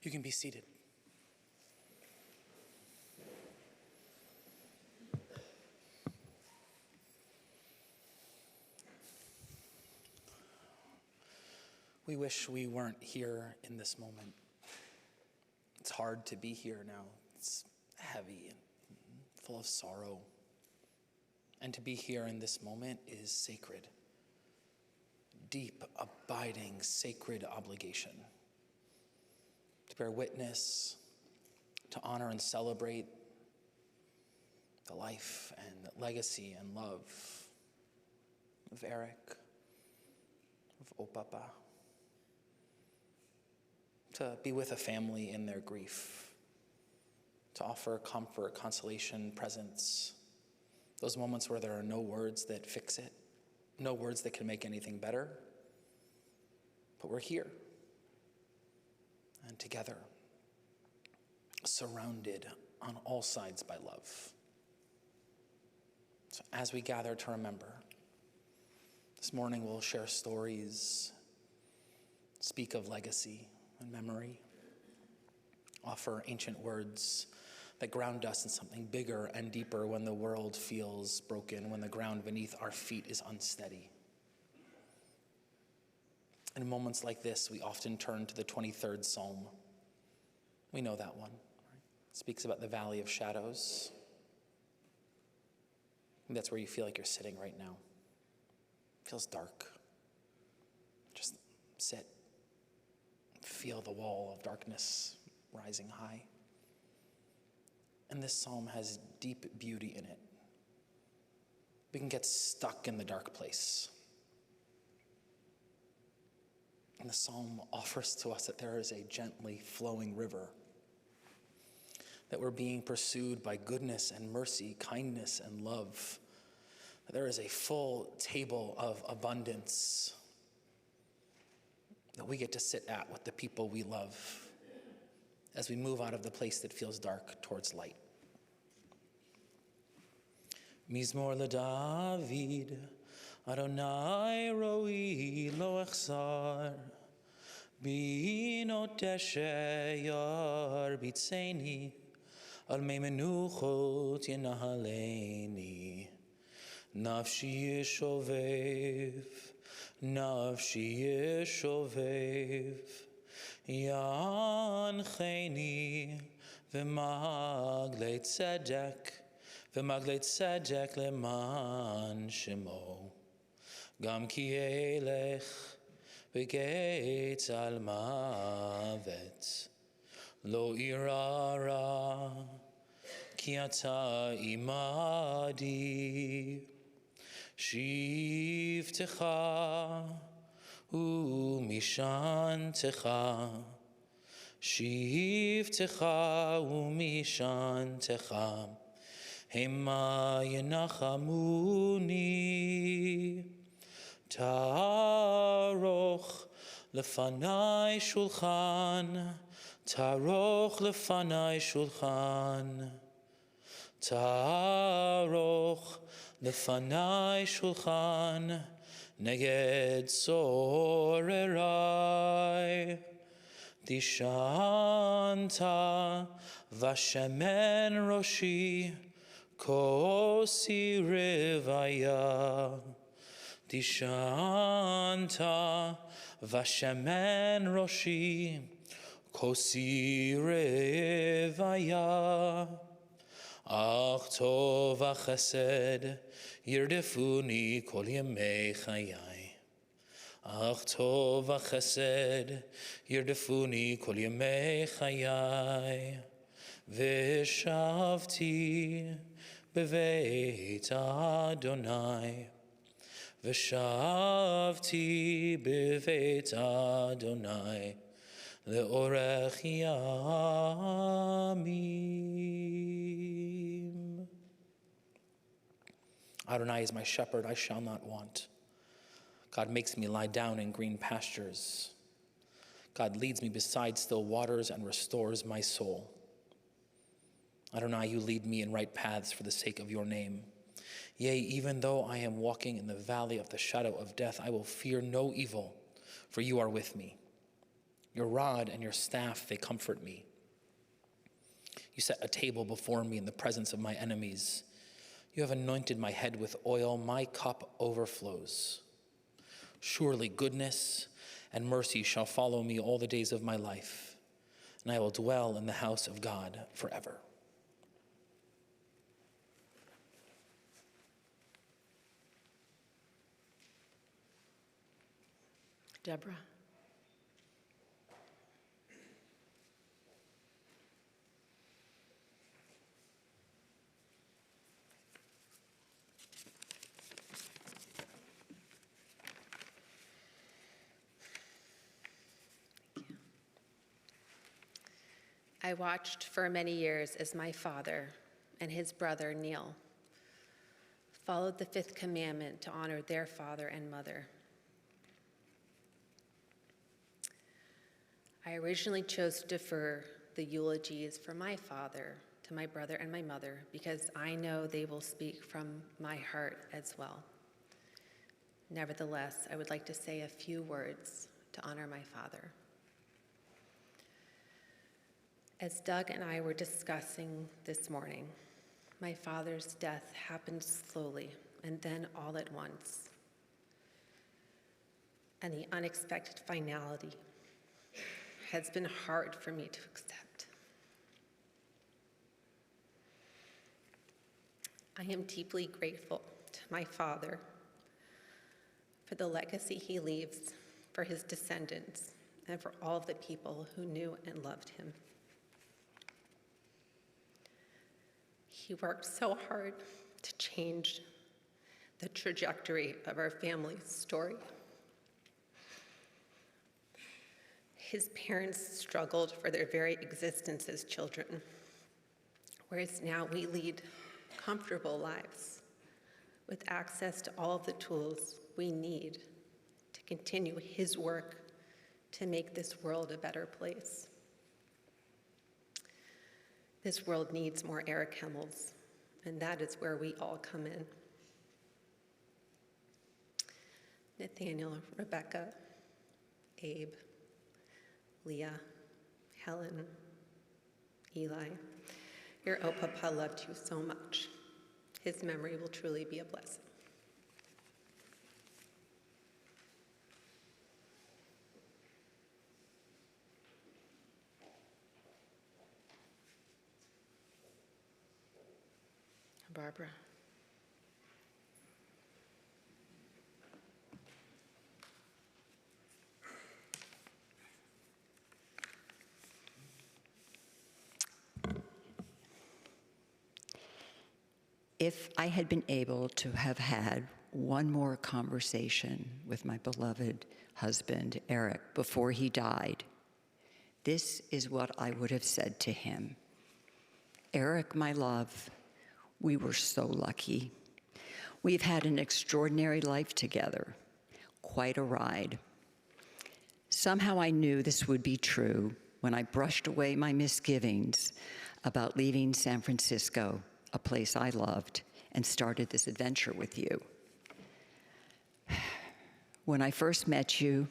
You can be seated. We wish we weren't here in this moment. It's hard to be here now. It's heavy and full of sorrow. And to be here in this moment is sacred. Deep, abiding, sacred obligation. To bear witness, to honor and celebrate the life and legacy and love of Eric, of Opapa. To be with a family in their grief, to offer comfort, consolation, presence, those moments where there are no words that fix it, no words that can make anything better, but we're here, and together, surrounded on all sides by love. So as we gather to remember, this morning we'll share stories, speak of legacy and memory, offer ancient words that ground us in something bigger and deeper when the world feels broken, when the ground beneath our feet is unsteady. In moments like this, we often turn to the 23rd Psalm. We know that one. Right? It speaks about the valley of shadows. And that's where you feel like you're sitting right now. It feels dark. Just sit. Feel the wall of darkness rising high. And this psalm has deep beauty in it. We can get stuck in the dark place. And the psalm offers to us that there is a gently flowing river, that we're being pursued by goodness and mercy, kindness and love, that there is a full table of abundance that we get to sit at with the people we love as we move out of the place that feels dark towards light. Mizmor LeDavid, Adonai roi lo echsar, binot yarbitzeni, al mei menuchot yenahaleni, nafshi yeshovev, nafshi yeshovev, yancheni v'maglei tzedek leman shemo, gam ki elech v'geitz al mavet, lo irara ki ata imadi, shivtecha umishantecha, shivtecha umishantecha, hema yenachamuni, taroch lefanai shulchan, taroch lefanai shulchan, taroch lefanai shulchan, neged sorerai, dishanta vashemen roshi, kosi rivaya, dishanta vashemen roshi, kosi rivaya, ach tov v'chesed yirdefuni kol yemei chayai, ach tov v'chesed yirdefuni kol yemei chayai, v'shavti beveit Adonai, v'shavti beveit Adonai, le'orech yamim. Adonai is my shepherd, I shall not want. God makes me lie down in green pastures. God leads me beside still waters and restores my soul. Adonai, you lead me in right paths for the sake of your name. Yea, even though I am walking in the valley of the shadow of death, I will fear no evil, for you are with me. Your rod and your staff, they comfort me. You set a table before me in the presence of my enemies. You have anointed my head with oil. My cup overflows. Surely goodness and mercy shall follow me all the days of my life, and I will dwell in the house of God forever. Deborah. I watched for many years as my father and his brother Neil followed the fifth commandment to honor their father and mother. I originally chose to defer the eulogies for my father to my brother and my mother because I know they will speak from my heart as well. Nevertheless, I would like to say a few words to honor my father. As Doug and I were discussing this morning, my father's death happened slowly and then all at once. And the unexpected finality has been hard for me to accept. I am deeply grateful to my father for the legacy he leaves for his descendants and for all of the people who knew and loved him. He worked so hard to change the trajectory of our family's story. His parents struggled for their very existence as children, whereas now we lead comfortable lives with access to all of the tools we need to continue his work to make this world a better place. This world needs more Eric Hemels, and that is where we all come in. Nathaniel, Rebecca, Abe, Leah, Helen, Eli, your Opapa loved you so much. His memory will truly be a blessing. Barbara. If I had been able to have had one more conversation with my beloved husband, Eric, before he died, this is what I would have said to him. Eric, my love, we were so lucky. We've had an extraordinary life together, quite a ride. Somehow I knew this would be true when I brushed away my misgivings about leaving San Francisco, a place I loved, and started this adventure with you. When I first met you,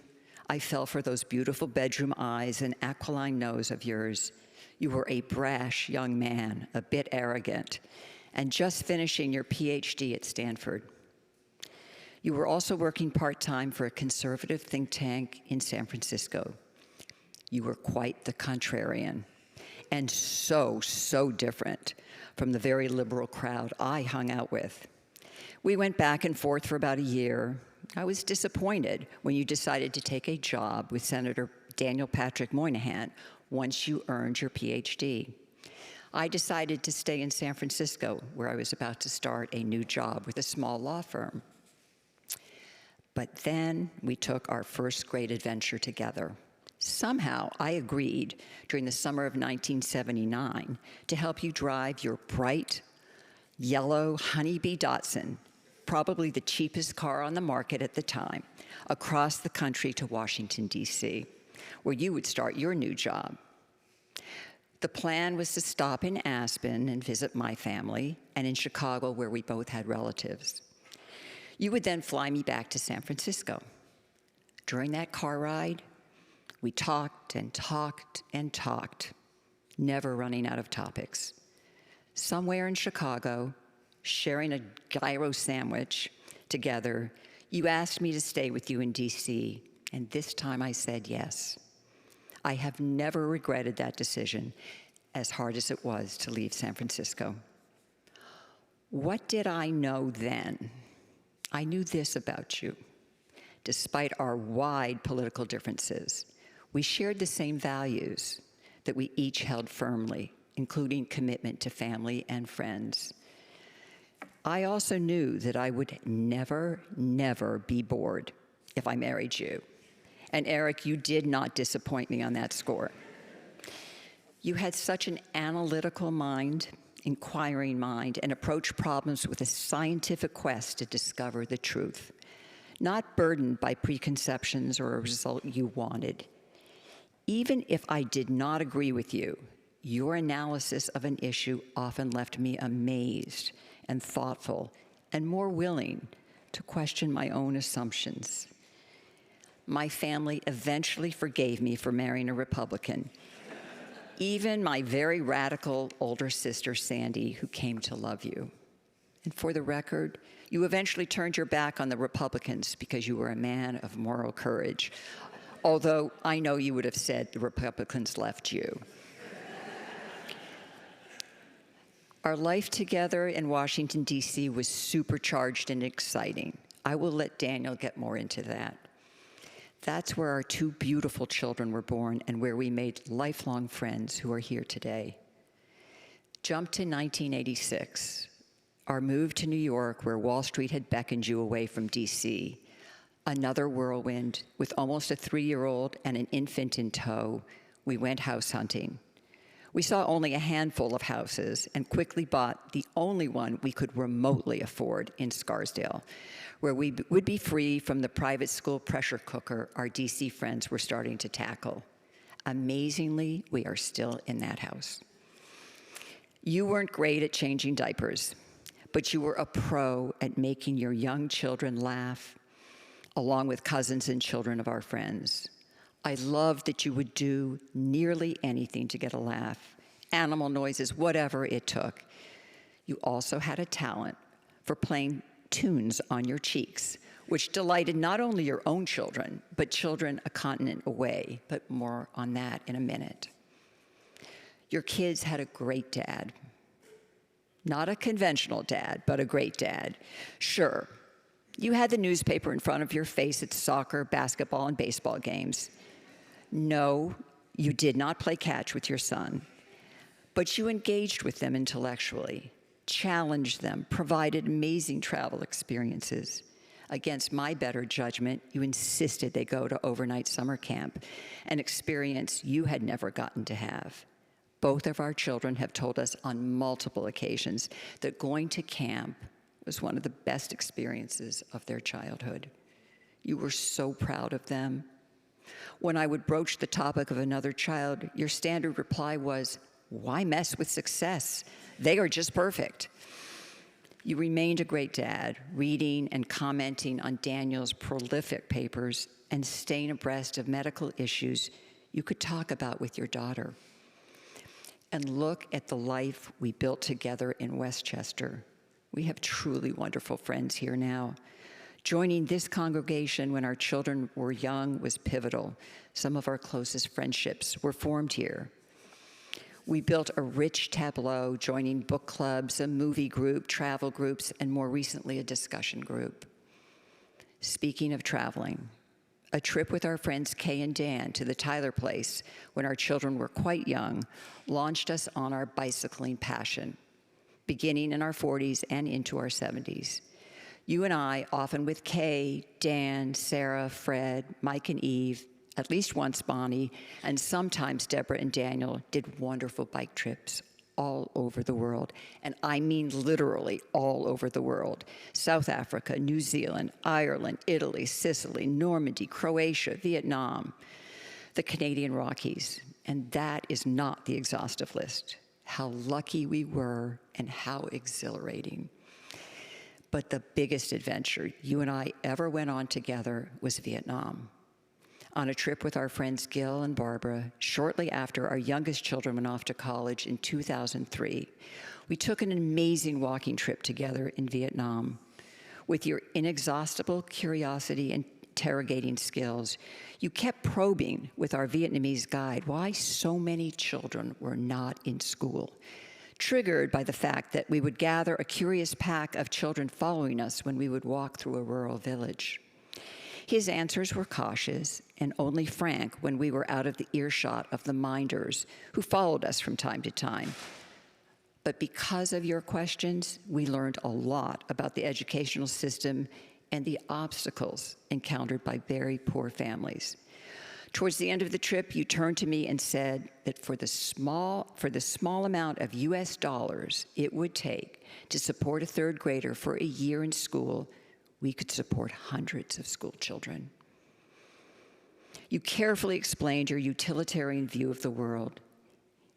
I fell for those beautiful bedroom eyes and aquiline nose of yours. You were a brash young man, a bit arrogant, and just finishing your PhD at Stanford. You were also working part-time for a conservative think tank in San Francisco. You were quite the contrarian, and so different from the very liberal crowd I hung out with. We went back and forth for about a year. I was disappointed when you decided to take a job with Senator Daniel Patrick Moynihan once you earned your PhD. I decided to stay in San Francisco, where I was about to start a new job with a small law firm. But then we took our first great adventure together. Somehow I agreed during the summer of 1979 to help you drive your bright, yellow Honeybee Datsun, probably the cheapest car on the market at the time, across the country to Washington, D.C., where you would start your new job. The plan was to stop in Aspen and visit my family, and in Chicago, where we both had relatives. You would then fly me back to San Francisco. During that car ride, We talked and talked and talked, never running out of topics. Somewhere in Chicago, sharing a gyro sandwich together, you asked me to stay with you in DC, and this time I said yes. I have never regretted that decision, as hard as it was to leave San Francisco. What did I know then? I knew this about you. Despite our wide political differences, we shared the same values that we each held firmly, including commitment to family and friends. I also knew that I would never, never be bored if I married you. And Eric, you did not disappoint me on that score. You had such an analytical mind, inquiring mind, and approached problems with a scientific quest to discover the truth, not burdened by preconceptions or a result you wanted. Even if I did not agree with you, your analysis of an issue often left me amazed and thoughtful and more willing to question my own assumptions. My family eventually forgave me for marrying a Republican, even my very radical older sister, Sandy, who came to love you. And for the record, you eventually turned your back on the Republicans because you were a man of moral courage, although I know you would have said the Republicans left you. Our life together in Washington, D.C. was supercharged and exciting. I will let Daniel get more into that. That's where our two beautiful children were born and where we made lifelong friends who are here today. Jump to 1986, our move to New York, where Wall Street had beckoned you away from D.C. Another whirlwind. With almost a 3-year-old and an infant in tow, we went house hunting. We saw only a handful of houses and quickly bought the only one we could remotely afford in Scarsdale, where we would be free from the private school pressure cooker our DC friends were starting to tackle. Amazingly, we are still in that house. You weren't great at changing diapers, but you were a pro at making your young children laugh, along with cousins and children of our friends. I loved that you would do nearly anything to get a laugh, animal noises, whatever it took. You also had a talent for playing tunes on your cheeks, which delighted not only your own children, but children a continent away, but more on that in a minute. Your kids had a great dad. Not a conventional dad, but a great dad. Sure, you had the newspaper in front of your face at soccer, basketball, and baseball games. No, you did not play catch with your son, but you engaged with them intellectually, challenged them, provided amazing travel experiences. Against my better judgment, you insisted they go to overnight summer camp, an experience you had never gotten to have. Both of our children have told us on multiple occasions that going to camp was one of the best experiences of their childhood. You were so proud of them. When I would broach the topic of another child, your standard reply was, "Why mess with success? They are just perfect." You remained a great dad, reading and commenting on Daniel's prolific papers and staying abreast of medical issues you could talk about with your daughter. And look at the life we built together in Westchester. We have truly wonderful friends here now. Joining this congregation when our children were young was pivotal. Some of our closest friendships were formed here. We built a rich tableau, joining book clubs, a movie group, travel groups, and more recently, a discussion group. Speaking of traveling, a trip with our friends Kay and Dan to the Tyler place when our children were quite young launched us on our bicycling passion, beginning in our 40s and into our 70s. You and I, often with Kay, Dan, Sarah, Fred, Mike and Eve, at least once Bonnie, and sometimes Deborah and Daniel, did wonderful bike trips all over the world. And I mean literally all over the world. South Africa, New Zealand, Ireland, Italy, Sicily, Normandy, Croatia, Vietnam, the Canadian Rockies. And that is not the exhaustive list. How lucky we were and how exhilarating. But the biggest adventure you and I ever went on together was Vietnam. on a trip with our friends Gil and Barbara shortly after our youngest children went off to college in 2003. We took an amazing walking trip together in Vietnam. With your inexhaustible curiosity and interrogating skills, you kept probing with our Vietnamese guide why so many children were not in school, triggered by the fact that we would gather a curious pack of children following us when we would walk through a rural village. His answers were cautious and only frank when we were out of the earshot of the minders who followed us from time to time. But because of your questions, we learned a lot about the educational system and the obstacles encountered by very poor families. Towards the end of the trip, you turned to me and said that for the small amount of US dollars it would take to support a third grader for a year in school, we could support hundreds of school children. You carefully explained your utilitarian view of the world.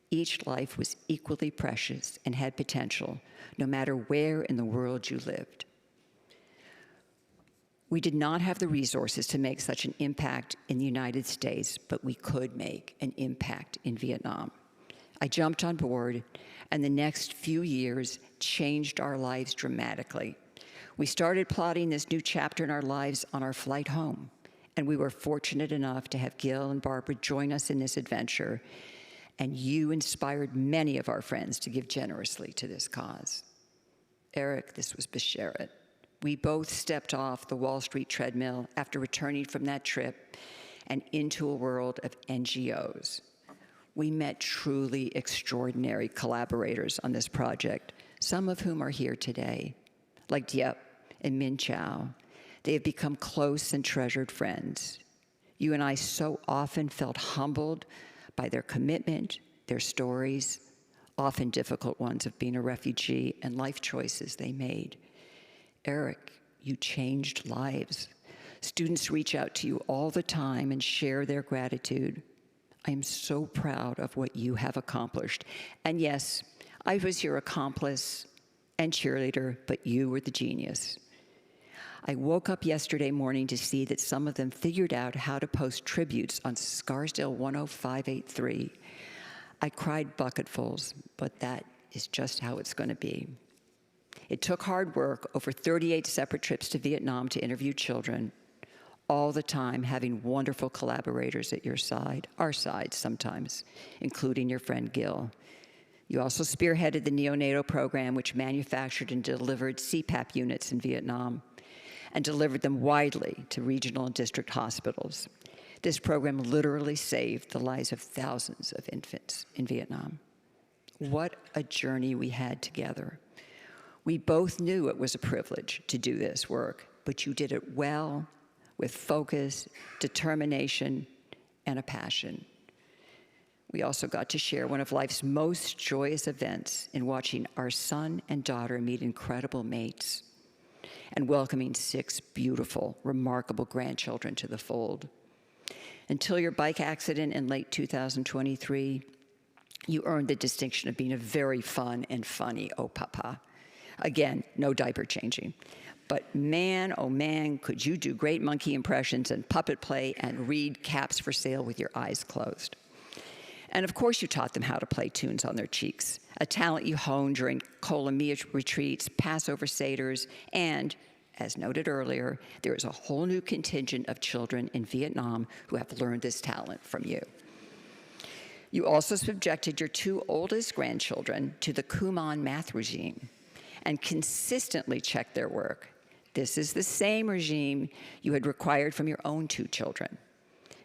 Each life was equally precious and had potential, no matter where in the world you lived. We did not have the resources to make such an impact in the United States, but we could make an impact in Vietnam. I jumped on board, and the next few years changed our lives dramatically. We started plotting this new chapter in our lives on our flight home, and we were fortunate enough to have Gil and Barbara join us in this adventure, and you inspired many of our friends to give generously to this cause. Eric, this was Besheret. We both stepped off the Wall Street treadmill after returning from that trip and into a world of NGOs. We met truly extraordinary collaborators on this project, some of whom are here today, like Diep and Min Chow. They have become close and treasured friends. You and I so often felt humbled by their commitment, their stories, often difficult ones of being a refugee and life choices they made. Eric, you changed lives. Students reach out to you all the time and share their gratitude. I am so proud of what you have accomplished. And yes, I was your accomplice and cheerleader, but you were the genius. I woke up yesterday morning to see that some of them figured out how to post tributes on Scarsdale 10583. I cried bucketfuls, but that is just how it's going to be. It took hard work, over 38 separate trips to Vietnam to interview children, all the time having wonderful collaborators at your side, our side sometimes, including your friend Gil. You also spearheaded the neonatal program, which manufactured and delivered CPAP units in Vietnam and delivered them widely to regional and district hospitals. This program literally saved the lives of thousands of infants in Vietnam. What a journey we had together. We both knew it was a privilege to do this work, but you did it well, with focus, determination, and a passion. We also got to share one of life's most joyous events in watching our son and daughter meet incredible mates and welcoming 6 beautiful, remarkable grandchildren to the fold. Until your bike accident in late 2023, you earned the distinction of being a very fun and funny au papa. Again, no diaper changing. But man, oh man, could you do great monkey impressions and puppet play and read Caps for Sale with your eyes closed. And of course you taught them how to play tunes on their cheeks, a talent you honed during Kolamia retreats, Passover Seders, and, as noted earlier, there is a whole new contingent of children in Vietnam who have learned this talent from you. You also subjected your 2 oldest grandchildren to the Kumon math regime and consistently checked their work. This is the same regime you had required from your own 2 children,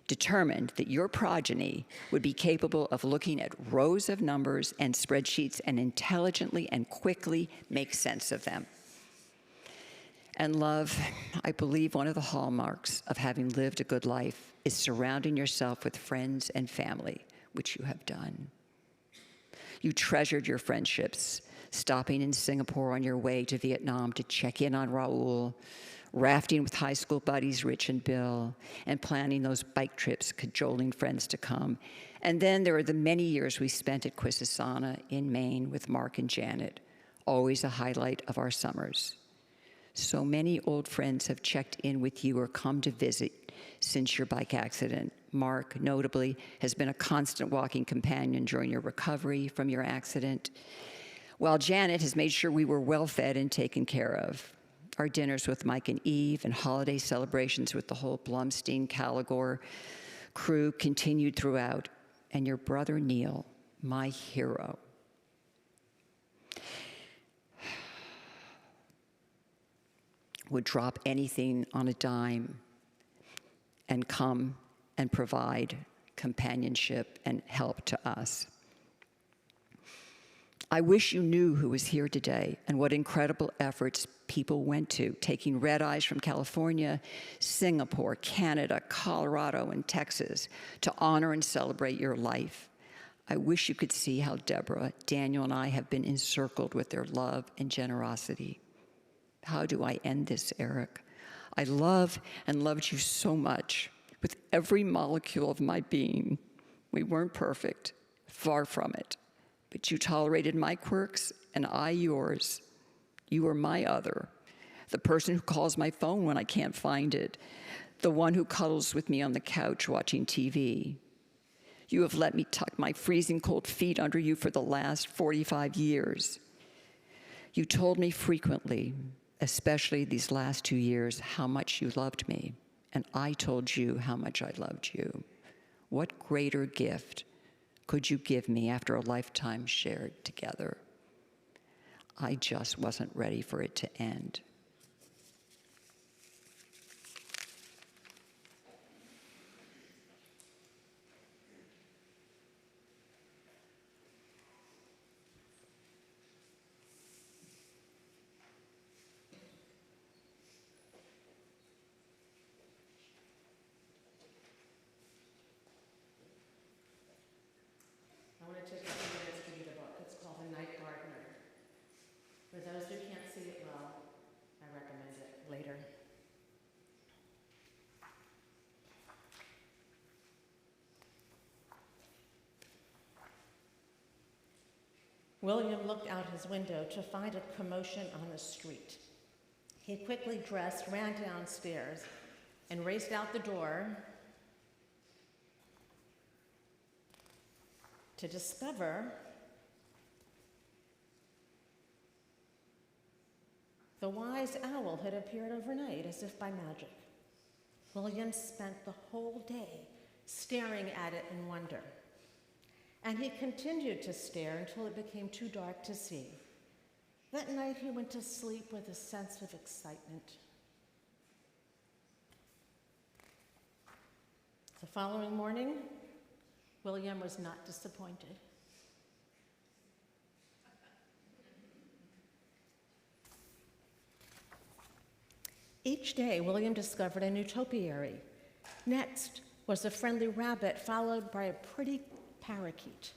determined that your progeny would be capable of looking at rows of numbers and spreadsheets and intelligently and quickly make sense of them. And love, I believe one of the hallmarks of having lived a good life is surrounding yourself with friends and family, which you have done. You treasured your friendships, stopping in Singapore on your way to Vietnam to check in on Raul, rafting with high school buddies Rich and Bill, and planning those bike trips, cajoling friends to come. And then there are the many years we spent at Quisisana in Maine with Mark and Janet, always a highlight of our summers. So many old friends have checked in with you or come to visit since your bike accident. Mark, notably, has been a constant walking companion during your recovery from your accident, while Janet has made sure we were well fed and taken care of. Our dinners with Mike and Eve and holiday celebrations with the whole Blumstein-Caligor crew continued throughout. And your brother Neil, my hero, would drop anything on a dime and come and provide companionship and help to us. I wish you knew who was here today and what incredible efforts people went to, taking red eyes from California, Singapore, Canada, Colorado, and Texas to honor and celebrate your life. I wish you could see how Deborah, Daniel, and I have been encircled with their love and generosity. How do I end this, Eric? I love and loved you so much with every molecule of my being. We weren't perfect, far from it, but you tolerated my quirks and I yours. You were my other, the person who calls my phone when I can't find it, the one who cuddles with me on the couch watching TV. You have let me tuck my freezing cold feet under you for the last 45 years. You told me frequently, especially these last 2 years, how much you loved me, and I told you how much I loved you. What greater gift could you give me after a lifetime shared together? I just wasn't ready for it to end. I want to take a few minutes to read a book. It's called The Night Gardener. For those who can't see it well, I recommend it later. William looked out his window to find a commotion on the street. He quickly dressed, ran downstairs, and raced out the door to discover the wise owl had appeared overnight as if by magic. William spent the whole day staring at it in wonder. And he continued to stare until it became too dark to see. That night he went to sleep with a sense of excitement. The following morning, William was not disappointed. Each day, William discovered a new topiary. Next was a friendly rabbit, followed by a pretty parakeet.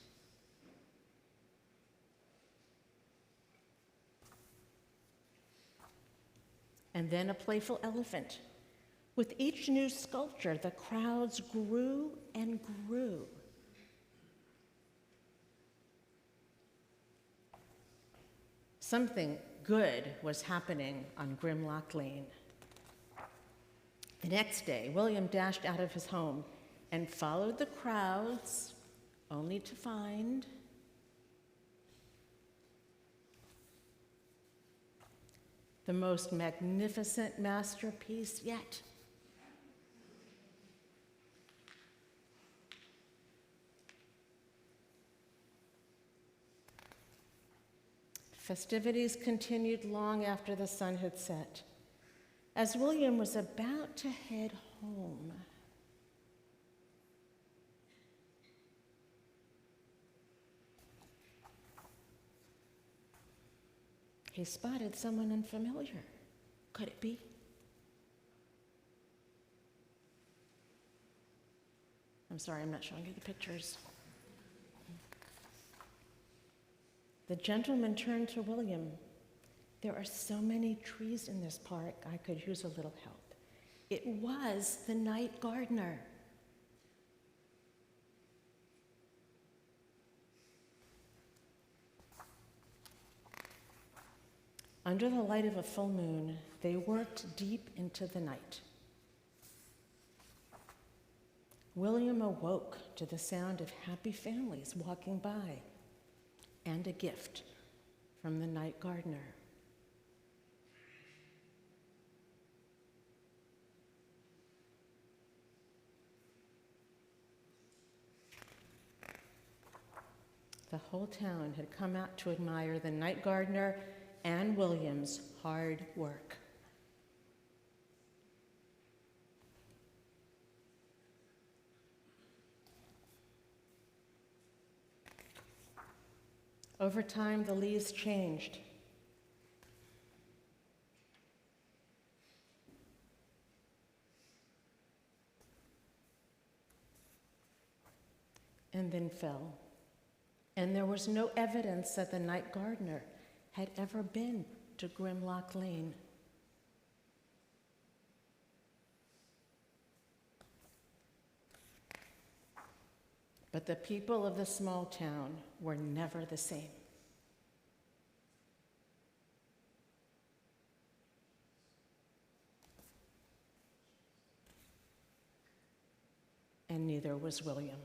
And then a playful elephant. With each new sculpture, the crowds grew and grew. Something good was happening on Grimlock Lane. The next day, William dashed out of his home and followed the crowds, only to find the most magnificent masterpiece yet. Festivities continued long after the sun had set. As William was about to head home, he spotted someone unfamiliar. Could it be? I'm sorry, I'm not showing you the pictures. The gentleman turned to William. There are so many trees in this park, I could use a little help. It was the night gardener. Under the light of a full moon, they worked deep into the night. William awoke to the sound of happy families walking by and a gift from the night gardener. The whole town had come out to admire the night gardener and William's hard work. Over time, the leaves changed. And then fell. And there was no evidence that the night gardener had ever been to Grimlock Lane. But the people of the small town were never the same. And neither was William.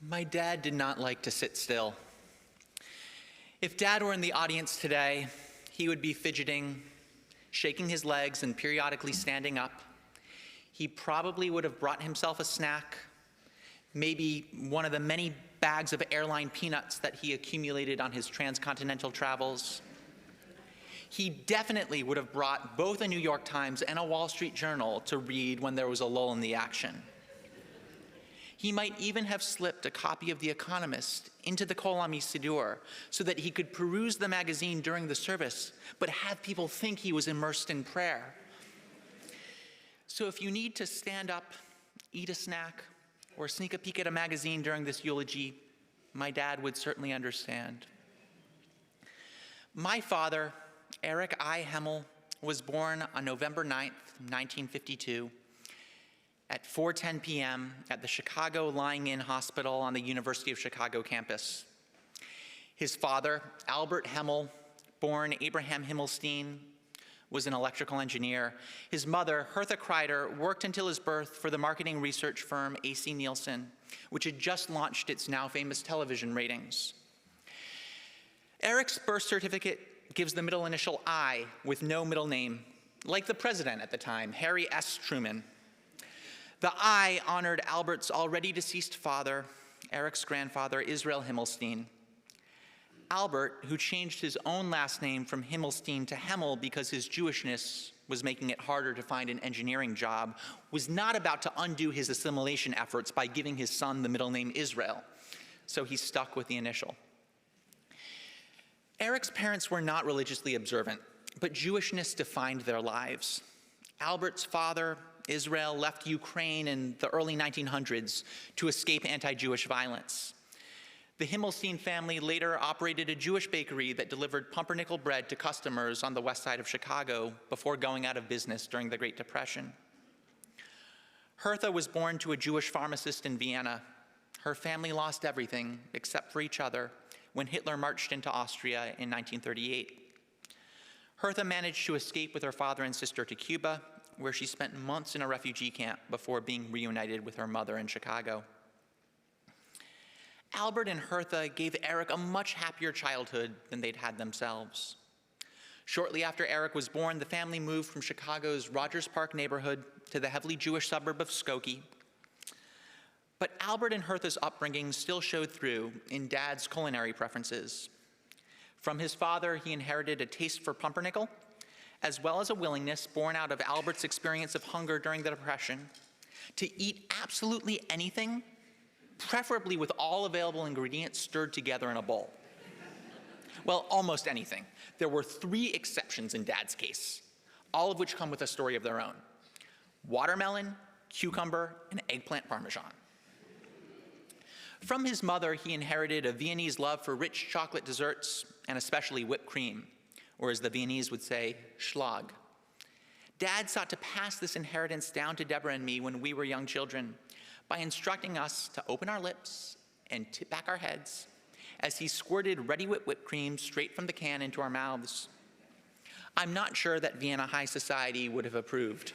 My dad did not like to sit still. If Dad were in the audience today, he would be fidgeting, shaking his legs, and periodically standing up. He probably would have brought himself a snack, maybe one of the many bags of airline peanuts that he accumulated on his transcontinental travels. He definitely would have brought both a New York Times and a Wall Street Journal to read when there was a lull in the action. He might even have slipped a copy of The Economist into the Kol HaMisidur so that he could peruse the magazine during the service, but have people think he was immersed in prayer. So if you need to stand up, eat a snack, or sneak a peek at a magazine during this eulogy, my dad would certainly understand. My father, Eric I. Hemel, was born on November 9th, 1952, at 4:10 p.m. at the Chicago Lying-In Hospital on the University of Chicago campus. His father, Albert Hemel, born Abraham Himmelstein, was an electrical engineer. His mother, Hertha Kreider, worked until his birth for the marketing research firm A.C. Nielsen, which had just launched its now famous television ratings. Eric's birth certificate gives the middle initial I with no middle name, like the president at the time, Harry S. Truman. The I honored Albert's already deceased father, Eric's grandfather, Israel Himmelstein. Albert, who changed his own last name from Himmelstein to Hemel because his Jewishness was making it harder to find an engineering job, was not about to undo his assimilation efforts by giving his son the middle name Israel, so he stuck with the initial. Eric's parents were not religiously observant, but Jewishness defined their lives. Albert's father, Israel, left Ukraine in the early 1900s to escape anti-Jewish violence. The Himmelstein family later operated a Jewish bakery that delivered pumpernickel bread to customers on the west side of Chicago before going out of business during the Great Depression. Hertha was born to a Jewish pharmacist in Vienna. Her family lost everything except for each other when Hitler marched into Austria in 1938. Hertha managed to escape with her father and sister to Cuba, where she spent months in a refugee camp before being reunited with her mother in Chicago. Albert and Hertha gave Eric a much happier childhood than they'd had themselves. Shortly after Eric was born, the family moved from Chicago's Rogers Park neighborhood to the heavily Jewish suburb of Skokie. But Albert and Hertha's upbringing still showed through in Dad's culinary preferences. From his father, he inherited a taste for pumpernickel, as well as a willingness born out of Albert's experience of hunger during the Depression to eat absolutely anything, preferably with all available ingredients stirred together in a bowl. Well, almost anything. There were 3 exceptions in Dad's case, all of which come with a story of their own: watermelon, cucumber, and eggplant parmesan. From his mother, he inherited a Viennese love for rich chocolate desserts, and especially whipped cream, or as the Viennese would say, Schlag. Dad sought to pass this inheritance down to Deborah and me when we were young children by instructing us to open our lips and tip back our heads as he squirted ready whipped cream straight from the can into our mouths. I'm not sure that Vienna high society would have approved.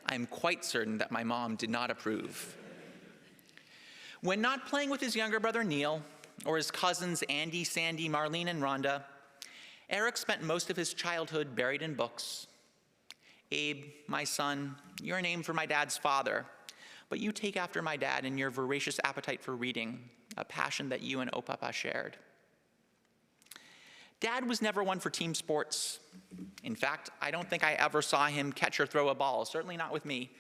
I'm quite certain that my mom did not approve. When not playing with his younger brother Neil, or his cousins Andy, Sandy, Marlene, and Rhonda, Eric spent most of his childhood buried in books. Abe, my son, you're named for my dad's father, but you take after my dad in your voracious appetite for reading, a passion that you and Opapa shared. Dad was never one for team sports. In fact, I don't think I ever saw him catch or throw a ball, certainly not with me.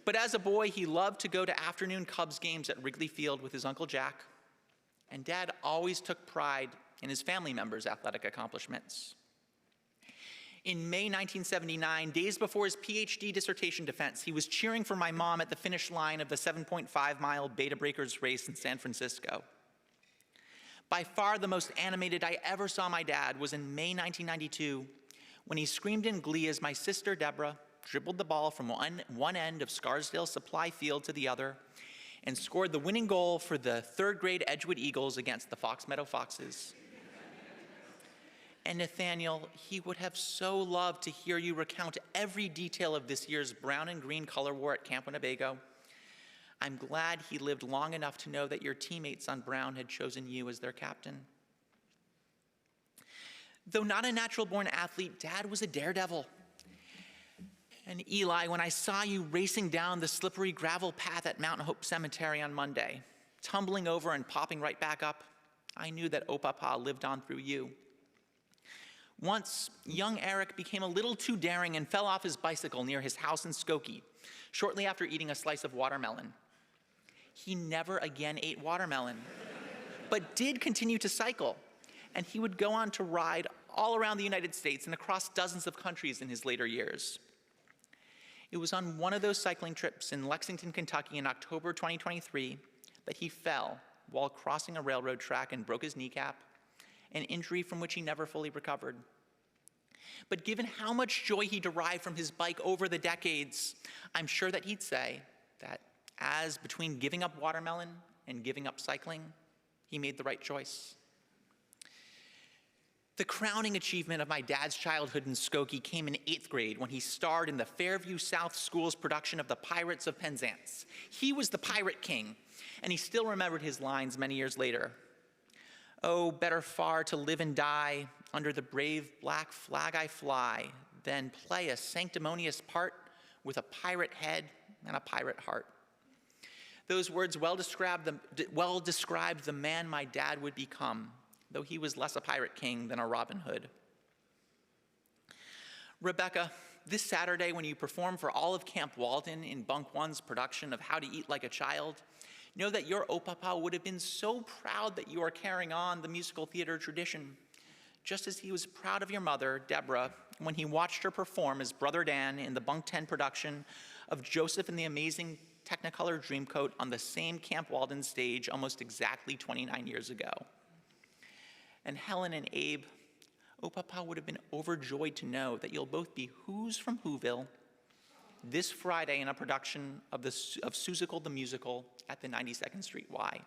But as a boy, he loved to go to afternoon Cubs games at Wrigley Field with his Uncle Jack, and Dad always took pride in his family members' athletic accomplishments. In May 1979, days before his PhD dissertation defense, he was cheering for my mom at the finish line of the 7.5-mile Beta Breakers race in San Francisco. By far the most animated I ever saw my dad was in May 1992, when he screamed in glee as my sister Deborah dribbled the ball from one end of Scarsdale Supply Field to the other and scored the winning goal for the 3rd grade Edgewood Eagles against the Fox Meadow Foxes. And Nathaniel, he would have so loved to hear you recount every detail of this year's brown and green color war at Camp Winnebago. I'm glad he lived long enough to know that your teammates on Brown had chosen you as their captain. Though not a natural-born athlete, Dad was a daredevil. And Eli, when I saw you racing down the slippery gravel path at Mount Hope Cemetery on Monday, tumbling over and popping right back up, I knew that Opapa lived on through you. Once, young Eric became a little too daring and fell off his bicycle near his house in Skokie, shortly after eating a slice of watermelon. He never again ate watermelon, but did continue to cycle, and he would go on to ride all around the United States and across dozens of countries in his later years. It was on one of those cycling trips in Lexington, Kentucky in October 2023 that he fell while crossing a railroad track and broke his kneecap, an injury from which he never fully recovered. But given how much joy he derived from his bike over the decades, I'm sure that he'd say that as between giving up watermelon and giving up cycling, he made the right choice. The crowning achievement of my dad's childhood in Skokie came in 8th grade when he starred in the Fairview South School's production of The Pirates of Penzance. He was the pirate king, and he still remembered his lines many years later. Oh, better far to live and die under the brave black flag I fly than play a sanctimonious part with a pirate head and a pirate heart. Those words well described the man my dad would become, though he was less a pirate king than a Robin Hood. Rebecca, this Saturday when you perform for all of Camp Walden in Bunk One's production of How to Eat Like a Child, know that your Opapa would have been so proud that you are carrying on the musical theater tradition, just as he was proud of your mother, Deborah, when he watched her perform as Brother Dan in the Bunk 10 production of Joseph and the Amazing Technicolor Dreamcoat on the same Camp Walden stage almost exactly 29 years ago. And Helen and Abe, Opapa would have been overjoyed to know that you'll both be Who's from Whoville this Friday in a production of Seussical the Musical at the 92nd Street Y.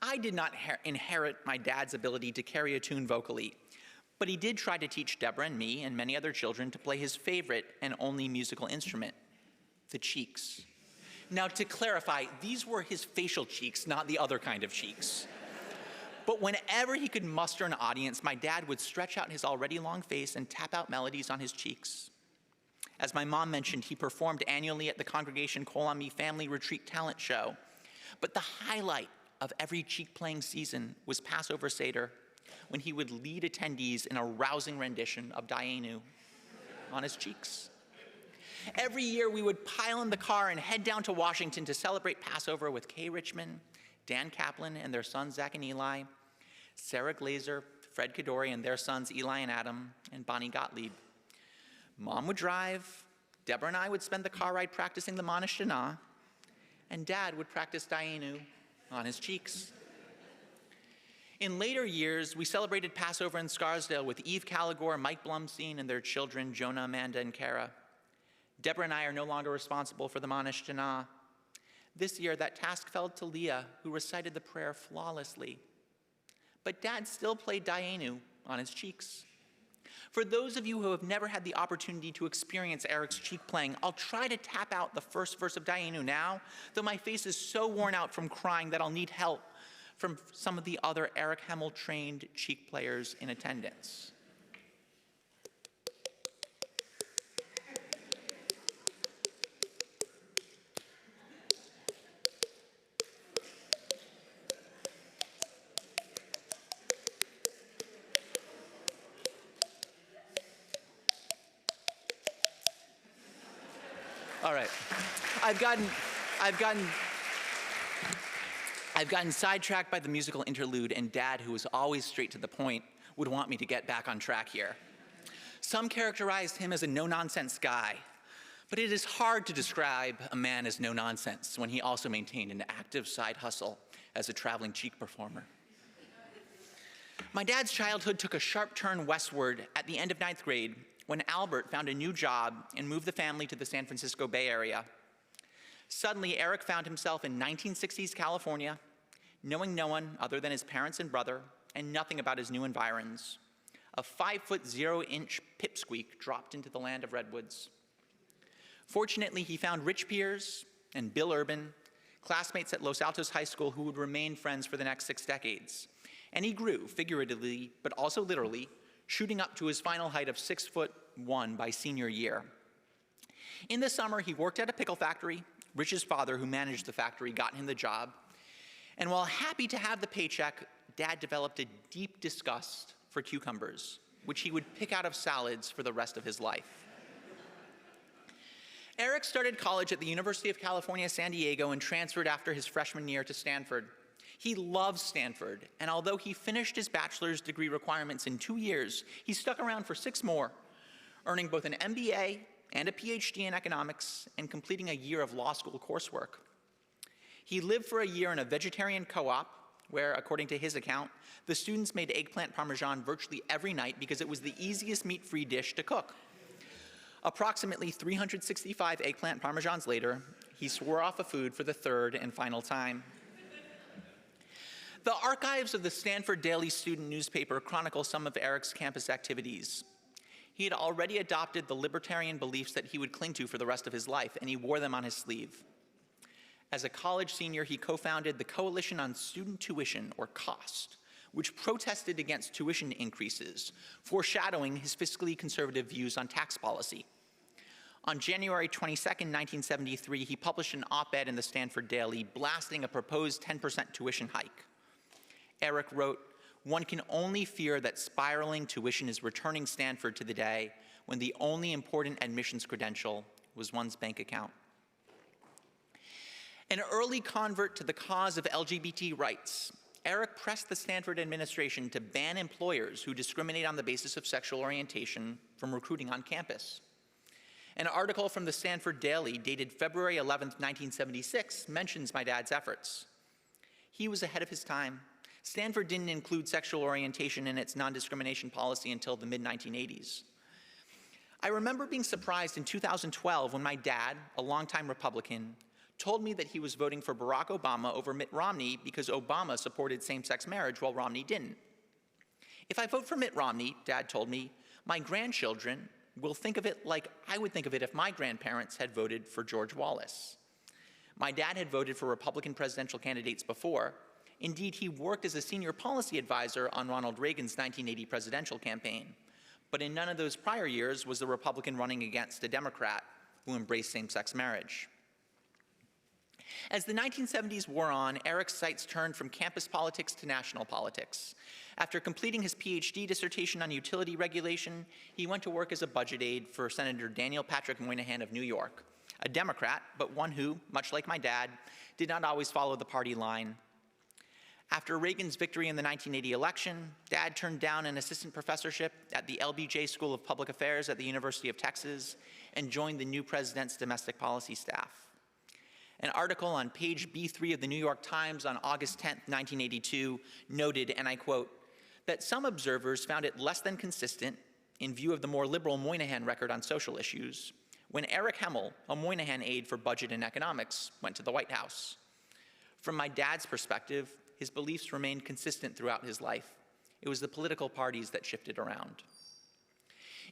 I did not inherit my dad's ability to carry a tune vocally, but he did try to teach Deborah and me and many other children to play his favorite and only musical instrument, the cheeks. Now, to clarify, these were his facial cheeks, not the other kind of cheeks. But whenever he could muster an audience, my dad would stretch out his already long face and tap out melodies on his cheeks. As my mom mentioned, he performed annually at the Congregation Call on Me Family Retreat Talent Show. But the highlight of every cheek-playing season was Passover Seder, when he would lead attendees in a rousing rendition of Dayenu on his cheeks. Every year, we would pile in the car and head down to Washington to celebrate Passover with Kay Richmond, Dan Kaplan, and their sons, Zach and Eli, Sarah Glazer, Fred Kadori, and their sons Eli and Adam, and Bonnie Gottlieb. Mom would drive, Deborah and I would spend the car ride practicing the Manish Dana, and Dad would practice Dayenu on his cheeks. In later years, we celebrated Passover in Scarsdale with Eve Caligore, Mike Blumstein, and their children, Jonah, Amanda, and Kara. Deborah and I are no longer responsible for the Manish Dana. This year, that task fell to Leah, who recited the prayer flawlessly. But Dad still played Dayenu on his cheeks. For those of you who have never had the opportunity to experience Eric's cheek playing, I'll try to tap out the first verse of Dayenu now, though my face is so worn out from crying that I'll need help from some of the other Eric Hemel trained cheek players in attendance. All right, I've gotten sidetracked by the musical interlude, and Dad, who was always straight to the point, would want me to get back on track here. Some characterized him as a no-nonsense guy, but it is hard to describe a man as no-nonsense when he also maintained an active side hustle as a traveling cheek performer. My dad's childhood took a sharp turn westward at the end of 9th grade when Albert found a new job and moved the family to the San Francisco Bay Area. Suddenly, Eric found himself in 1960s California, knowing no one other than his parents and brother, and nothing about his new environs. A 5-foot, 0-inch pipsqueak dropped into the land of redwoods. Fortunately, he found Rich Pierce and Bill Urban, classmates at Los Altos High School who would remain friends for the next 6 decades. And he grew, figuratively, but also literally, shooting up to his final height of 6'1" by senior year. In the summer, he worked at a pickle factory. Rich's father, who managed the factory, got him the job. And while happy to have the paycheck, Dad developed a deep disgust for cucumbers, which he would pick out of salads for the rest of his life. Eric started college at the University of California, San Diego, and transferred after his freshman year to Stanford. He loves Stanford, and although he finished his bachelor's degree requirements in 2 years, he stuck around for 6 more, earning both an MBA and a PhD in economics, and completing a year of law school coursework. He lived for a year in a vegetarian co-op, where, according to his account, the students made eggplant parmesan virtually every night because it was the easiest meat-free dish to cook. Approximately 365 eggplant parmesans later, he swore off of food for the 3rd and final time. The archives of the Stanford Daily Student newspaper chronicle some of Eric's campus activities. He had already adopted the libertarian beliefs that he would cling to for the rest of his life, and he wore them on his sleeve. As a college senior, he co-founded the Coalition on Student Tuition, or COST, which protested against tuition increases, foreshadowing his fiscally conservative views on tax policy. On January 22, 1973, he published an op-ed in the Stanford Daily blasting a proposed 10% tuition hike. Eric wrote, "One can only fear that spiraling tuition is returning Stanford to the day when the only important admissions credential was one's bank account." An early convert to the cause of LGBT rights, Eric pressed the Stanford administration to ban employers who discriminate on the basis of sexual orientation from recruiting on campus. An article from the Stanford Daily dated February 11, 1976, mentions my dad's efforts. He was ahead of his time. Stanford didn't include sexual orientation in its non-discrimination policy until the mid-1980s. I remember being surprised in 2012 when my dad, a longtime Republican, told me that he was voting for Barack Obama over Mitt Romney because Obama supported same-sex marriage while Romney didn't. "If I vote for Mitt Romney," Dad told me, "my grandchildren will think of it like I would think of it if my grandparents had voted for George Wallace." My dad had voted for Republican presidential candidates before. Indeed, he worked as a senior policy advisor on Ronald Reagan's 1980 presidential campaign. But in none of those prior years was the Republican running against a Democrat who embraced same-sex marriage. As the 1970s wore on, Eric's sights turned from campus politics to national politics. After completing his PhD dissertation on utility regulation, he went to work as a budget aide for Senator Daniel Patrick Moynihan of New York, a Democrat, but one who, much like my dad, did not always follow the party line. After Reagan's victory in the 1980 election, Dad turned down an assistant professorship at the LBJ School of Public Affairs at the University of Texas and joined the new president's domestic policy staff. An article on page B3 of the New York Times on August 10, 1982 noted, and I quote, that some observers found it less than consistent, in view of the more liberal Moynihan record on social issues, when Eric Hemel, a Moynihan aide for budget and economics, went to the White House. From my dad's perspective, his beliefs remained consistent throughout his life. It was the political parties that shifted around.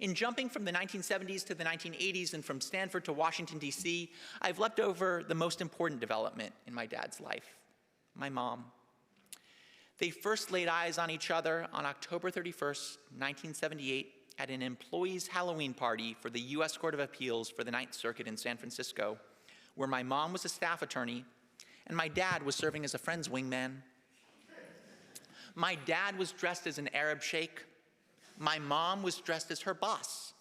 In jumping from the 1970s to the 1980s and from Stanford to Washington, D.C., I've left over the most important development in my dad's life, my mom. They first laid eyes on each other on October 31st, 1978, at an employees' Halloween party for the U.S. Court of Appeals for the Ninth Circuit in San Francisco, where my mom was a staff attorney and my dad was serving as a friend's wingman. My dad was dressed as an Arab sheikh. My mom was dressed as her boss,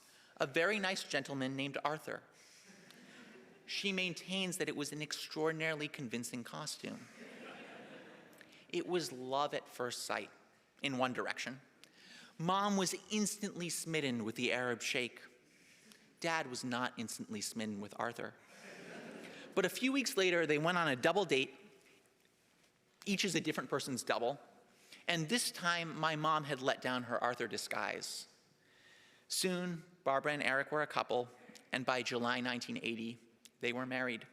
a very nice gentleman named Arthur. She maintains that it was an extraordinarily convincing costume. It was love at first sight, in one direction. Mom was instantly smitten with the Arab sheikh. Dad was not instantly smitten with Arthur. But a few weeks later, they went on a double date. Each is a different person's double. And this time, my mom had let down her Arthur disguise. Soon, Barbara and Eric were a couple, and by July 1980, they were married.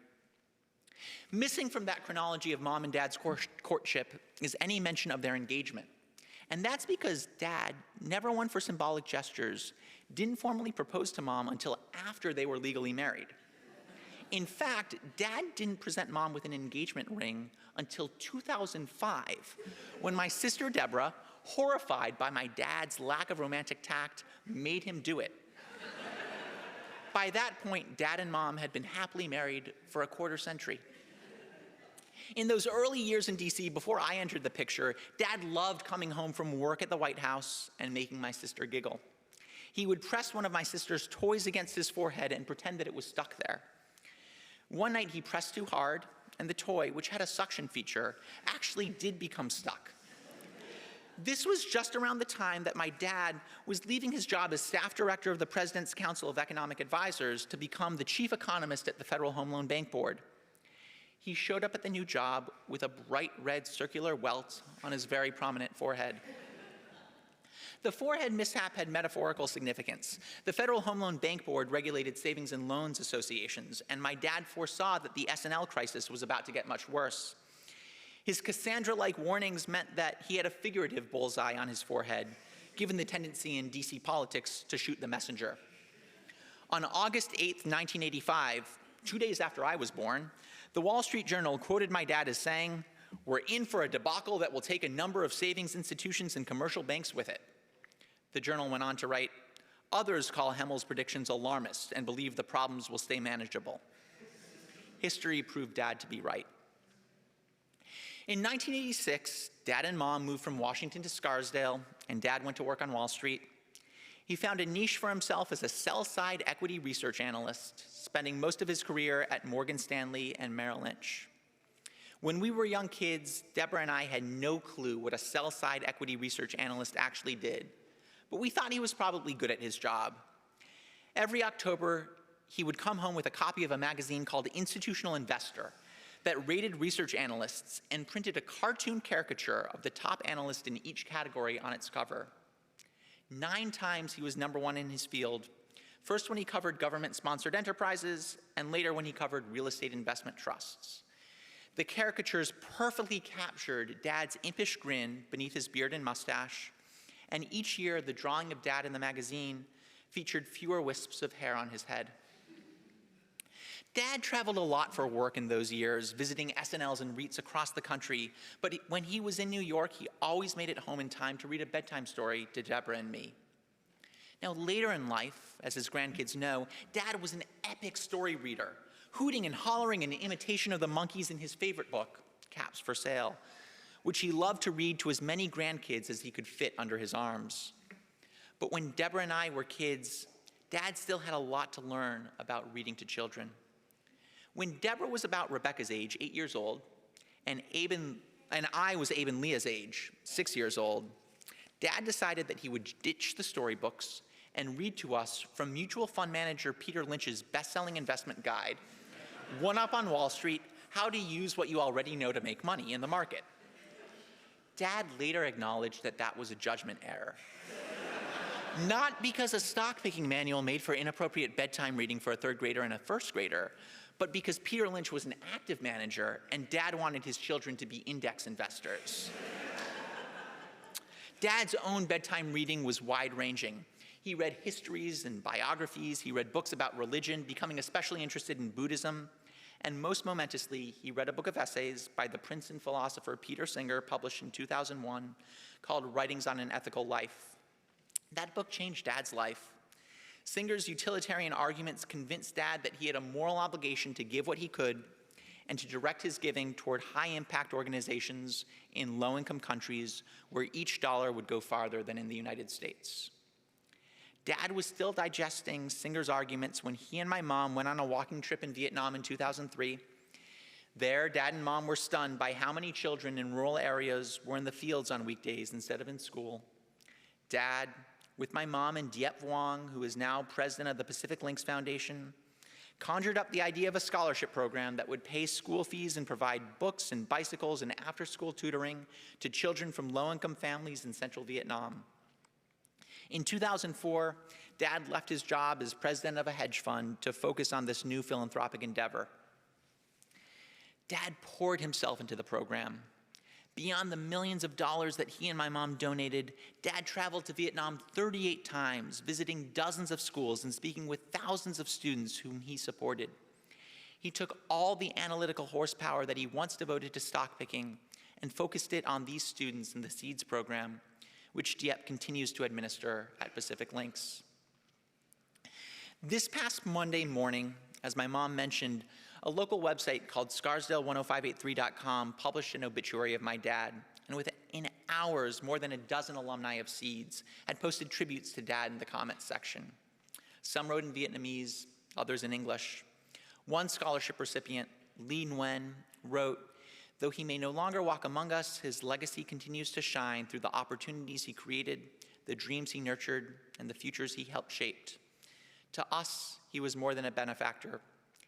Missing from that chronology of mom and dad's courtship is any mention of their engagement. And that's because Dad, never one for symbolic gestures, didn't formally propose to Mom until after they were legally married. In fact, Dad didn't present Mom with an engagement ring until 2005, when my sister Deborah, horrified by my dad's lack of romantic tact, made him do it. By that point, Dad and Mom had been happily married for a quarter century. In those early years in DC, before I entered the picture, Dad loved coming home from work at the White House and making my sister giggle. He would press one of my sister's toys against his forehead and pretend that it was stuck there. One night he pressed too hard, and the toy, which had a suction feature, actually did become stuck. This was just around the time that my dad was leaving his job as staff director of the President's Council of Economic Advisors to become the chief economist at the Federal Home Loan Bank Board. He showed up at the new job with a bright red circular welt on his very prominent forehead. The forehead mishap had metaphorical significance. The Federal Home Loan Bank Board regulated savings and loans associations, and my dad foresaw that the S&L crisis was about to get much worse. His Cassandra-like warnings meant that he had a figurative bullseye on his forehead, given the tendency in DC politics to shoot the messenger. On August 8th, 1985, 2 days after I was born, the Wall Street Journal quoted my dad as saying, "We're in for a debacle that will take a number of savings institutions and commercial banks with it." The Journal went on to write, "Others call Hemel's predictions alarmist and believe the problems will stay manageable." History proved Dad to be right. In 1986, Dad and Mom moved from Washington to Scarsdale, and Dad went to work on Wall Street. He found a niche for himself as a sell-side equity research analyst, spending most of his career at Morgan Stanley and Merrill Lynch. When we were young kids, Deborah and I had no clue what a sell-side equity research analyst actually did, but we thought he was probably good at his job. Every October, he would come home with a copy of a magazine called Institutional Investor that rated research analysts and printed a cartoon caricature of the top analyst in each category on its cover. 9 times he was #1 in his field, first when he covered government-sponsored enterprises, and later when he covered real estate investment trusts. The caricatures perfectly captured Dad's impish grin beneath his beard and mustache, and each year the drawing of Dad in the magazine featured fewer wisps of hair on his head. Dad traveled a lot for work in those years, visiting S&Ls and REITs across the country, but when he was in New York, he always made it home in time to read a bedtime story to Deborah and me. Now, later in life, as his grandkids know, Dad was an epic story reader, hooting and hollering in imitation of the monkeys in his favorite book, Caps for Sale, which he loved to read to as many grandkids as he could fit under his arms. But when Deborah and I were kids, Dad still had a lot to learn about reading to children. When Deborah was about Rebecca's age, 8 years old, and Aben and I was Abe and Leah's age, 6 years old, Dad decided that he would ditch the storybooks and read to us from mutual fund manager Peter Lynch's best-selling investment guide, One Up on Wall Street, How to Use What You Already Know to Make Money in the Market. Dad later acknowledged that that was a judgment error. Not because a stock-picking manual made for inappropriate bedtime reading for a third grader and a first grader, but because Peter Lynch was an active manager and Dad wanted his children to be index investors. Dad's own bedtime reading was wide-ranging. He read histories and biographies, he read books about religion, becoming especially interested in Buddhism, and most momentously, he read a book of essays by the Princeton philosopher Peter Singer, published in 2001, called Writings on an Ethical Life. That book changed Dad's life. Singer's utilitarian arguments convinced Dad that he had a moral obligation to give what he could and to direct his giving toward high-impact organizations in low-income countries where each dollar would go farther than in the United States. Dad was still digesting Singer's arguments when he and my mom went on a walking trip in Vietnam in 2003. There, Dad and Mom were stunned by how many children in rural areas were in the fields on weekdays instead of in school. Dad, with my mom and Diep Vuong, who is now president of the Pacific Links Foundation, conjured up the idea of a scholarship program that would pay school fees and provide books and bicycles and after-school tutoring to children from low-income families in central Vietnam. In 2004, Dad left his job as president of a hedge fund to focus on this new philanthropic endeavor. Dad poured himself into the program. Beyond the millions of dollars that he and my mom donated, Dad traveled to Vietnam 38 times, visiting dozens of schools and speaking with thousands of students whom he supported. He took all the analytical horsepower that he once devoted to stock picking and focused it on these students in the SEEDS program, which Diep continues to administer at Pacific Links. This past Monday morning, as my mom mentioned, a local website called Scarsdale1058.3.com published an obituary of my dad, and within hours, more than a dozen alumni of SEEDS had posted tributes to Dad in the comments section. Some wrote in Vietnamese, others in English. One scholarship recipient, Lee Nguyen, wrote, "Though he may no longer walk among us, his legacy continues to shine through the opportunities he created, the dreams he nurtured, and the futures he helped shape. To us, he was more than a benefactor.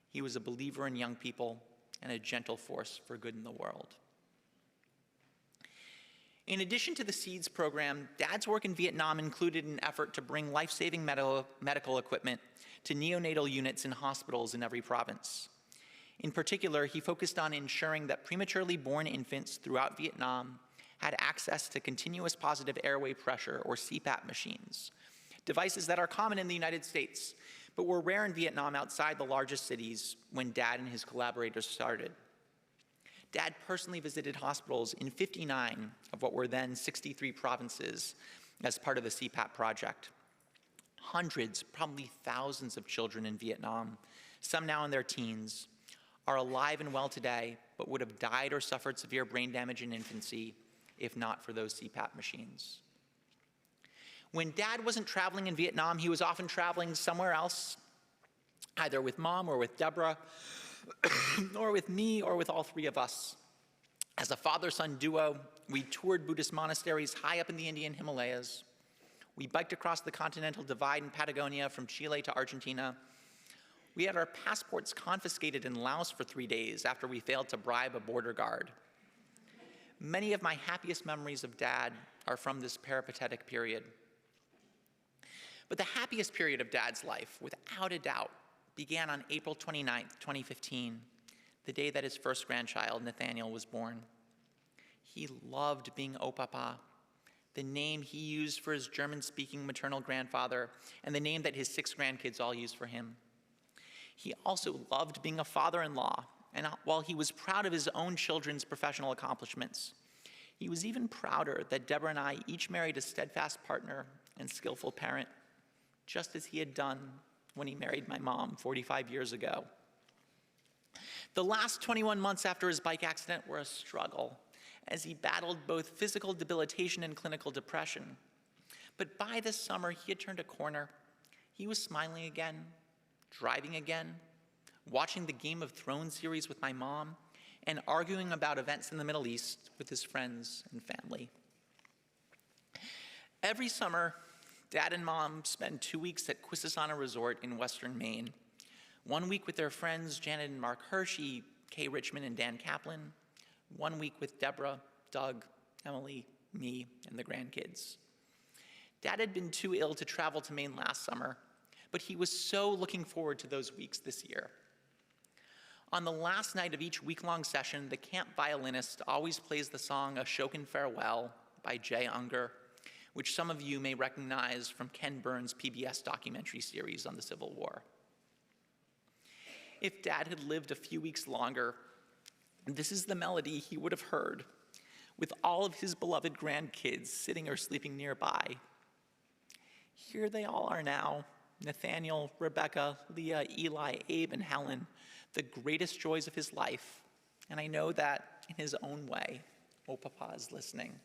He was a believer in young people and a gentle force for good in the world." In addition to the SEEDS program, Dad's work in Vietnam included an effort to bring life-saving medical equipment to neonatal units in hospitals in every province. In particular, he focused on ensuring that prematurely born infants throughout Vietnam had access to continuous positive airway pressure, or CPAP machines, devices that are common in the United States, but were rare in Vietnam outside the largest cities when Dad and his collaborators started. Dad personally visited hospitals in 59 of what were then 63 provinces as part of the CPAP project. Hundreds, probably thousands of children in Vietnam, some now in their teens, are alive and well today, but would have died or suffered severe brain damage in infancy if not for those CPAP machines. When Dad wasn't traveling in Vietnam, he was often traveling somewhere else, either with Mom or with Deborah, or with me, or with all three of us. As a father-son duo, we toured Buddhist monasteries high up in the Indian Himalayas. We biked across the continental divide in Patagonia from Chile to Argentina. We had our passports confiscated in Laos for 3 days after we failed to bribe a border guard. Many of my happiest memories of Dad are from this peripatetic period. But the happiest period of Dad's life, without a doubt, began on April 29th, 2015, the day that his first grandchild, Nathaniel, was born. He loved being Opapa, the name he used for his German-speaking maternal grandfather, and the name that his 6 grandkids all used for him. He also loved being a father-in-law, and while he was proud of his own children's professional accomplishments, he was even prouder that Deborah and I each married a steadfast partner and skillful parent, just as he had done when he married my mom 45 years ago. The last 21 months after his bike accident were a struggle, as he battled both physical debilitation and clinical depression. But by this summer, he had turned a corner. He was smiling again, driving again, watching the Game of Thrones series with my mom, and arguing about events in the Middle East with his friends and family. Every summer, Dad and Mom spend 2 weeks at Quisisana Resort in Western Maine. 1 week with their friends Janet and Mark Hershey, Kay Richmond and Dan Kaplan. 1 week with Deborah, Doug, Emily, me, and the grandkids. Dad had been too ill to travel to Maine last summer, but he was so looking forward to those weeks this year. On the last night of each week-long session, the camp violinist always plays the song Ashokan Farewell by Jay Unger, which some of you may recognize from Ken Burns' PBS documentary series on the Civil War. If Dad had lived a few weeks longer, this is the melody he would have heard, with all of his beloved grandkids sitting or sleeping nearby. Here they all are now, Nathaniel, Rebecca, Leah, Eli, Abe, and Helen, the greatest joys of his life. And I know that, in his own way, Papa is listening.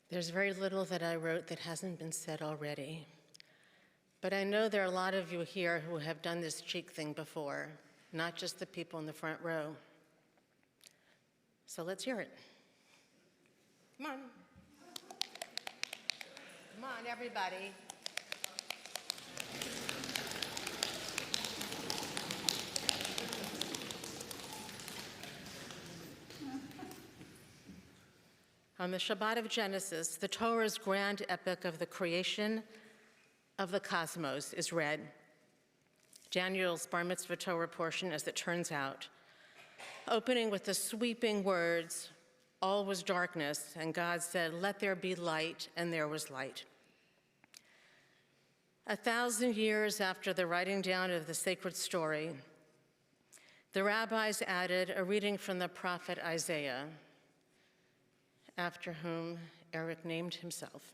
There's very little that I wrote that hasn't been said already. But I know there are a lot of you here who have done this cheek thing before, not just the people in the front row. So let's hear it. Come on. Come on, everybody. On the Shabbat of Genesis, the Torah's grand epic of the creation of the cosmos is read. Daniel's Bar Mitzvah Torah portion, as it turns out, opening with the sweeping words, "All was darkness, and God said, 'Let there be light,' and there was light." 1,000 years after the writing down of the sacred story, the rabbis added a reading from the prophet Isaiah, after whom Eric named himself,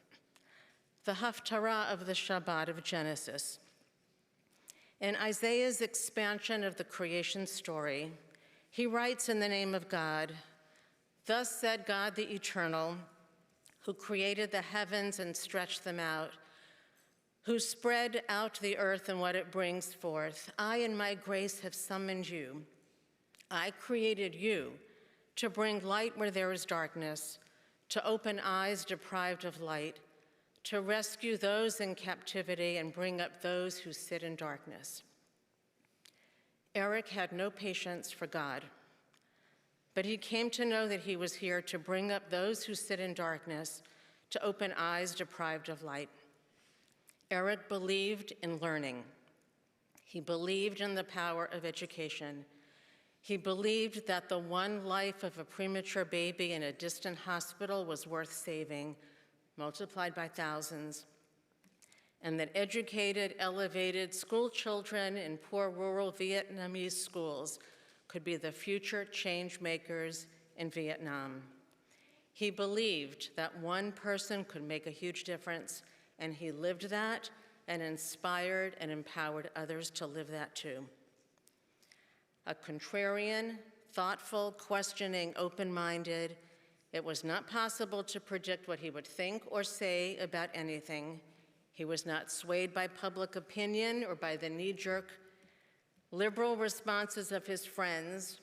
the Haftarah of the Shabbat of Genesis. In Isaiah's expansion of the creation story, he writes in the name of God, "Thus said God the Eternal, who created the heavens and stretched them out, who spread out the earth and what it brings forth. I in my grace have summoned you. I created you to bring light where there is darkness, to open eyes deprived of light, to rescue those in captivity and bring up those who sit in darkness." Eric had no patience for God, but he came to know that he was here to bring up those who sit in darkness, to open eyes deprived of light. Eric believed in learning. He believed in the power of education. He believed that the one life of a premature baby in a distant hospital was worth saving, multiplied by thousands, and that educated, elevated school children in poor rural Vietnamese schools could be the future change makers in Vietnam. He believed that one person could make a huge difference, and he lived that and inspired and empowered others to live that too. A contrarian, thoughtful, questioning, open-minded, it was not possible to predict what he would think or say about anything. He was not swayed by public opinion or by the knee-jerk liberal responses of his friends.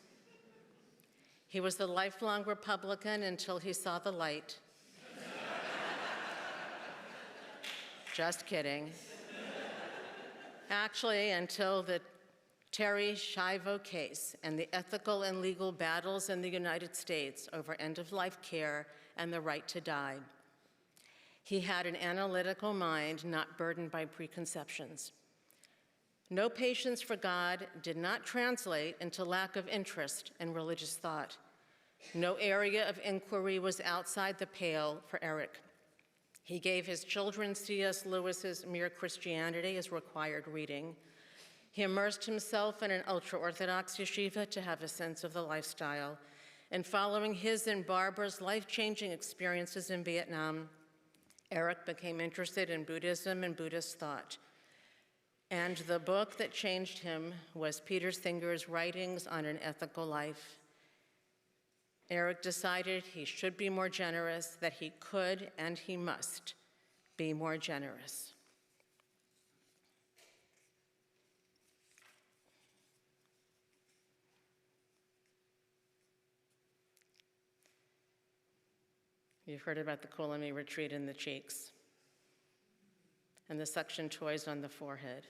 He was the lifelong Republican until he saw the light. Just kidding. Actually, until the Terry Schiavo case and the ethical and legal battles in the United States over end-of-life care and the right to die. He had an analytical mind not burdened by preconceptions. No patience for God did not translate into lack of interest in religious thought. No area of inquiry was outside the pale for Eric. He gave his children C.S. Lewis's Mere Christianity as required reading. He immersed himself in an ultra-Orthodox yeshiva to have a sense of the lifestyle. And following his and Barbara's life-changing experiences in Vietnam, Eric became interested in Buddhism and Buddhist thought. And the book that changed him was Peter Singer's Writings on an Ethical Life. Eric decided he should be more generous, that he could and he must be more generous. You've heard about the Kulami retreat in the cheeks and the suction toys on the forehead.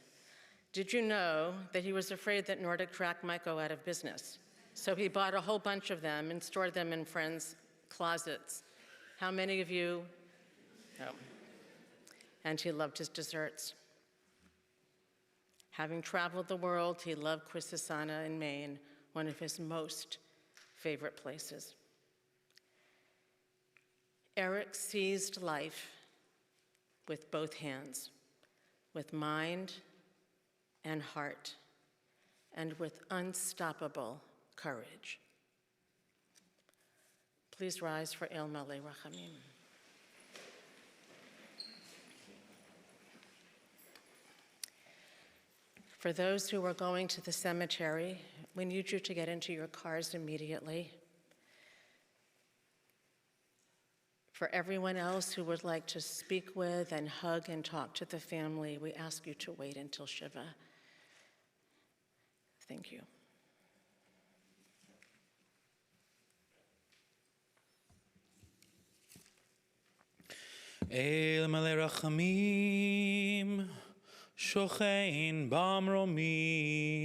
Did you know that he was afraid that Nordic Track might go out of business? So he bought a whole bunch of them and stored them in friends' closets. How many of you? Oh. And he loved his desserts. Having traveled the world, he loved Quisisana in Maine, one of his most favorite places. Eric seized life with both hands, with mind and heart, and with unstoppable courage. Please rise for El Malei Rachamim. For those who are going to the cemetery, we need you to get into your cars immediately. For everyone else who would like to speak with and hug and talk to the family, we ask you to wait until Shiva. Thank you. El Malei Rachamim, Shochein Bamromim,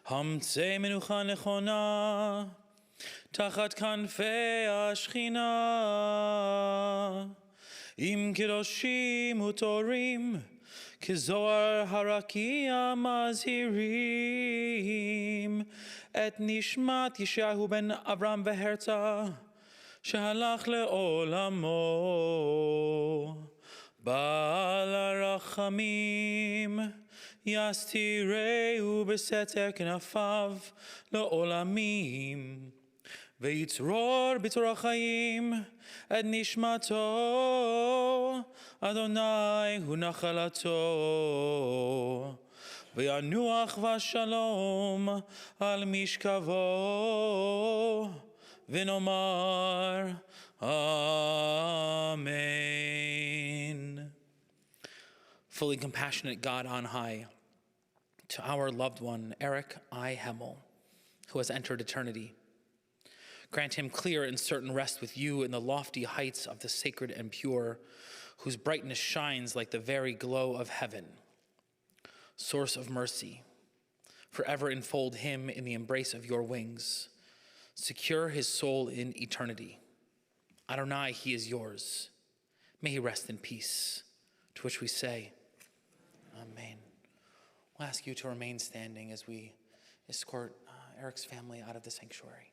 Hamtzei Menucha Nechona, תחת כנפי השכינה, עם קדושים וטהורים, כזוהר הרקיע מזהירים, את נשמת ישעיהו בן אברהם והרצה, שהלך לעולמו, בעל הרחמים, יסתירהו בסתר כנפיו לעולמים. ויצרור בתור החיים את נשמתו, אדוני הוא נחלתו, וינוח בשלום על משכבו, ונאמר Amen. Fully compassionate God on high, to our loved one, Eric I. Hemel, who has entered eternity, grant him clear and certain rest with you in the lofty heights of the sacred and pure, whose brightness shines like the very glow of heaven. Source of mercy, forever enfold him in the embrace of your wings. Secure his soul in eternity. Adonai, he is yours. May he rest in peace. To which we say, Amen. We'll ask you to remain standing as we escort Eric's family out of the sanctuary.